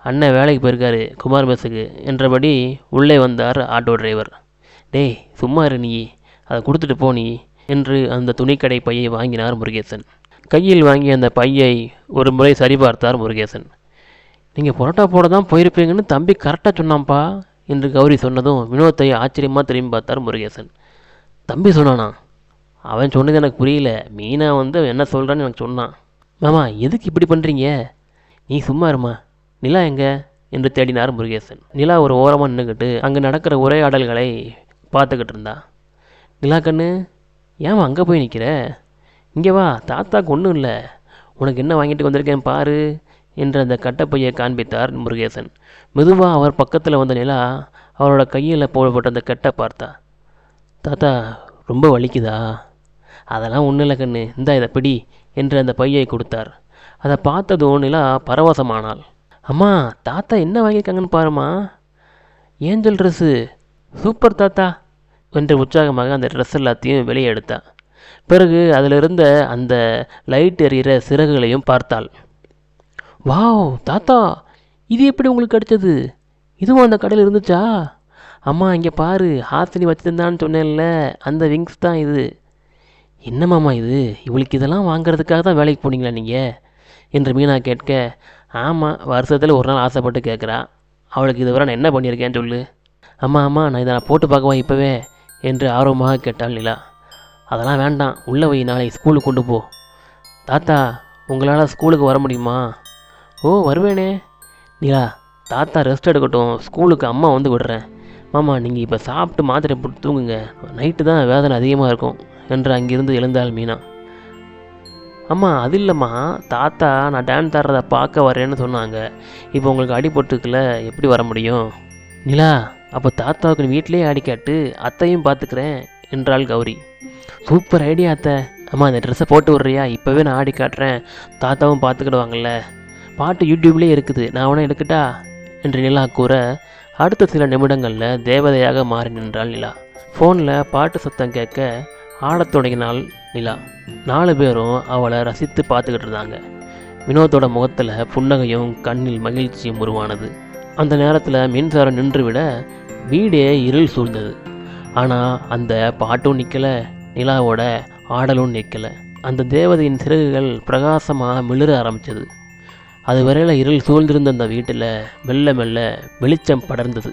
அண்ணன் வேலைக்கு போயிருக்காரு குமார் மெஸ்ஸுக்கு என்றபடி உள்ளே வந்தார் ஆட்டோ டிரைவர். டேய் சும்மா இரு நீ, அதை கொடுத்துட்டு போ நீ என்று அந்த துணிக்கடை பையை வாங்கினார் முருகேசன். கையில் வாங்கிய அந்த பையை ஒரு முறை சரிபார்த்தார் முருகேசன். நீங்கள் பரோட்டா போட தான் போயிருப்பீங்கன்னு தம்பி கரெக்டாக சொன்னான்ப்பா என்று கௌரி சொன்னதும் வினோத்தை ஆச்சரியமாக திரும்பி பார்த்தார் முருகேசன். தம்பி சொன்னானா? அவன் சொன்னது எனக்கு புரியல. மீனா வந்து என்ன சொல்கிறான்னு எனக்கு சொன்னான். மாமா எதுக்கு இப்படி பண்ணுறீங்க? நீ சும்மா இருமா. நிலா எங்கே என்று தேடினார் முருகேசன். நிலா ஒரு ஓரமாக நின்றுக்கிட்டு அங்கே நடக்கிற உரையாடல்களை பார்த்துக்கிட்டு இருந்தா. நிலா கண்ணு, ஏமா அங்கே போய் நிற்கிற? இங்கே வா, தாத்தாக்கு ஒன்றும் இல்லை, உனக்கு என்ன வாங்கிட்டு வந்திருக்கேன் பாரு என்று அந்த கட்டப்பையை காண்பித்தார் முருகேசன். மெதுவாக அவர் பக்கத்தில் வந்த நிலா அவரோட கையில் போடப்பட்ட அந்த கட்டை பார்த்தா. தாத்தா ரொம்ப வலிக்குதா? அதெல்லாம் ஒன்றும் இல்லை கண்ணு, இந்தா இதை பிடி என்று அந்த பையை கொடுத்தார். அதை பார்த்ததும் நிலா பரவசமானாள். அம்மா தாத்தா என்ன வாங்கியிருக்காங்கன்னு பாருமா, ஏஞ்சல் ட்ரெஸ்ஸு, சூப்பர் தாத்தா என்று உற்சாகமாக அந்த ட்ரெஸ் எல்லாத்தையும் வெளியே எடுத்தா. பிறகு அதில் இருந்த அந்த லைட் எறிகிற சிறகுகளையும் பார்த்தாள். வாவ் தாத்தா, இது எப்படி உங்களுக்கு கிடைச்சது? இதுவும் அந்த கடையில் இருந்துச்சா? அம்மா இங்கே பாரு, ஹாசினி வச்சுருந்தான்னு சொன்னேன்ல, அந்த விங்ஸ் தான் இது. என்னம்மாம்மா இது, இவளுக்கு இதெல்லாம் வாங்கிறதுக்காக தான் வேலைக்கு போனீங்களா நீங்கள் என்று மீனா கேட்க, ஆமாம் வருஷத்தில் ஒரு நாள் ஆசைப்பட்டு கேட்குறா, அவளுக்கு இதுவரை நான் என்ன பண்ணியிருக்கேன்னு சொல்லு. அம்மா நான் இதை போட்டு பார்க்கவா இப்போவே என்று ஆர்வமாக கேட்டாள் நிலா. அதெல்லாம் வேண்டாம், உள்ளே வை, நாளை ஸ்கூலுக்கு கொண்டு போ. தாத்தா உங்களால் ஸ்கூலுக்கு வர முடியுமா? ஓ வருவேனே. நிலா தாத்தா ரெஸ்ட் எடுக்கட்டும், ஸ்கூலுக்கு அம்மா வந்து விடுறேன். மாமா நீங்கள் இப்போ சாப்பிட்டு மாத்திரை போட்டு தூங்குங்க, நைட்டு தான் வேதனை அதிகமாக இருக்கும் என்று அங்கிருந்து எழுந்தாள் மீனா. அம்மா அது இல்லைம்மா, தாத்தா நான் டான்ஸ் ஆடுறதை பார்க்க வரேன்னு சொன்னாங்க, இப்போ உங்களுக்கு அடிபட்டுக்குள்ள எப்படி வர முடியும்? நிலா அப்போ தாத்தாவுக்கு நீ வீட்டிலே ஆடி காட்டு, அத்தையும் பார்த்துக்கிறேன் என்றாள் கௌரி. சூப்பர் ஐடியா அத்தை. அம்மா அந்த ட்ரெஸ்ஸை போட்டு விட்றியா? இப்போவே நான் ஆடி காட்டுறேன், தாத்தாவும் பார்த்துக்கிடுவாங்கள்ல. பாட்டு யூடியூப்லேயே இருக்குது, நான் உடனே எடுக்கட்டா என்று நிலா கூற, அடுத்த சில நிமிடங்களில் தேவதையாக மாறி நின்றாள் நிலா. ஃபோனில் பாட்டு சத்தம் கேட்க ஆடத் தொடங்கினாள் நிலா. 4 பேரும் அவளை ரசித்து பார்த்துக்கிட்டு இருந்தாங்க. வினோத்தோட முகத்தில் புன்னகையும் கண்ணில் மகிழ்ச்சியும் உருவானது. அந்த நேரத்தில் மின்சாரம் நின்றுவிட வீடே இருள் சூழ்ந்தது. ஆனால் அந்த பாட்டும் நிற்கலை, நிலாவோட ஆடலும் நிற்கலை. அந்த தேவதையின் சிறகுகள் பிரகாசமாக மிளிர ஆரம்பித்தது. அது வரையில் இருள் சூழ்ந்திருந்த அந்த வீட்டில் மெல்ல மெல்ல வெளிச்சம் படர்ந்தது.